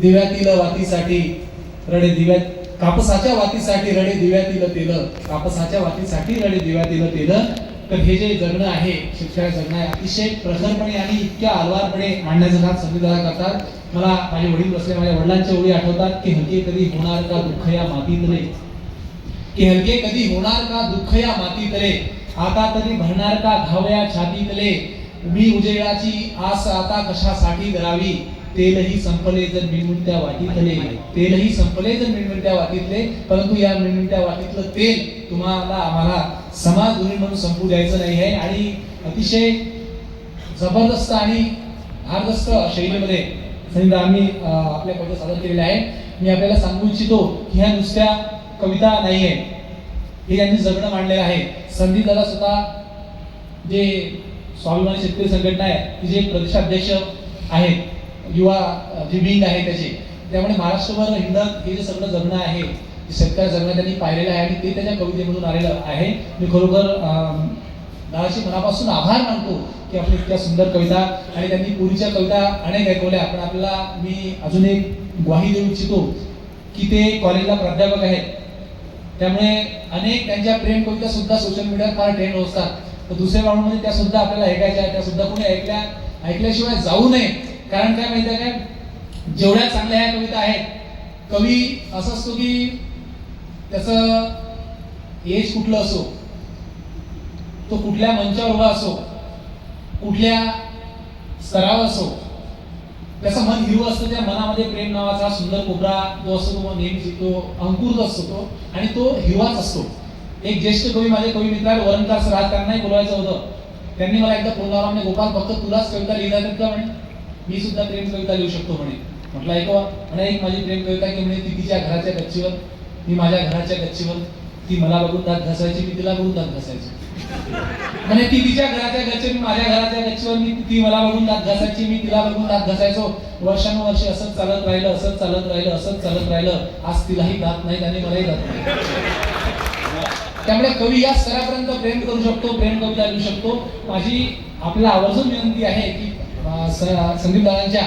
दिव्यातील वातीसाठी रडे दिव्यात कापसाच्या वातीसाठी रडे दिव्यातील तेल, कापसाच्या वातीसाठी रडे दिव्यातील तेल. तर हे जे जगणं आहे, शेतकऱ्या जगणं आहे, अतिशय प्रखरपणे आणि इतक्या आलवारपणे मांडण्याचं काम संविधान करतात. मला माझे वडील बसले, माझ्या वडिलांच्या ओळी आठवतात की हलके कधी होणार का दुःख या मातीतले, की हलके कधी होणार का दुःख या मातीतले, आता तरी भरणार का घावया छातीतले, उभी उजेडाची आस आता कशासाठी धरावी, तेलही संपले जर मिळमिळत्या वाटीतले, तेलही संपले जर मिळमिळत्या वाटीतले. परंतु या मिळमिळत्या वाटीतलं तेल तुम्हाला आम्हाला समाज दुरी म्हणून संपू द्यायचं नाही आहे. आणि अतिशय जबरदस्त आणि भारदस्त शैलीमध्ये संगीत आम्ही आपल्या कविता सादर केलेल्या आहे. मी आपल्याला सांगू इच्छितो की ह्या नुसत्या कविता नाही आहे, हे यांनी जगणं मांडलेलं आहे. संदीप दादा स्वतः जे स्वाभिमानी शेतकरी संघटना आहे तिचे प्रदेशाध्यक्ष आहेत, युवा जे विंग आहे त्याचे, त्यामुळे महाराष्ट्रभर हिंदत हे जे सगळं जगणं आहे, शेतकरी जगणं त्यांनी पाहिलेलं आहे आणि ते त्याच्या कवितेमधून आलेलं आहे. मी खरोखर दादाशी मनापासून आभार मानतो की आपली इतक्या सुंदर कविता आणि त्यांनी पूर्वीच्या कविता अनेक ऐकवल्या. पण आपल्याला मी अजून एक ग्वाही देऊ इच्छितो की ते कॉलेजला प्राध्यापक आहेत, त्यामुळे अनेक त्यांच्या प्रेम कविता सुद्धा सोशल मीडियावर फार ट्रेंड होतात. तर दुसऱ्या राऊंडमध्ये त्या सुद्धा आपल्याला ऐकायच्या, त्या सुद्धा कोणी ऐकल्याशिवाय जाऊ नये. कारण काय माहिती आहे काय, जेवढ्या चांगल्या ह्या कविता आहेत, कवी असं असतो की त्याचं एज कुठलं असो, तो कुठल्या मंचावर उभा असो, कुठल्या स्तरावर असो, त्याचं मन हिरवं असतं. त्या मनामध्ये प्रेम नावाचा सुंदर कोपरा जो असतो तो नेहमीच तो अंकुर असतो तो, आणि तो हिरवाच असतो. एक ज्येष्ठ कवी माझे कवी मित्र वरणकर सर, आज त्यांनाही बोलवायचं होतं, त्यांनी मला एकदा फोन लावला, म्हणे गोपाल फक्त तुलाच कविता लिहिता येतात का म्हणे, मी सुद्धा प्रेम कविता लिहू शकतो म्हणे. म्हटलं ऐकवा म्हणे, एक माझी प्रेम कविता की म्हणे, ती तिच्या घराच्या गच्चीवर, मी माझ्या घराच्या गच्चीवर, ती मला बघून दात घासायची, मी तिला बघून दात घासायची. म्हणजे ती तिच्या घराच्या गच्चीवर, माझ्या घराच्या गच्चीवर, मी ती मला बघून दात घासायची, मी तिला बघून दात घासायचो. वर्षानुवर्षे असंच चालत राहिलं, असंच चालत राहिलं, असंच चालत राहिलं. आज तिलाही दात नाहीत आणि मलाही दात नाही. त्यामुळे कवी या स्तरापर्यंत प्रेम करू शकतो, प्रेम कविता लिहू शकतो. माझी आपल्याला आवर्जून विनंती आहे की संदीप दादांच्या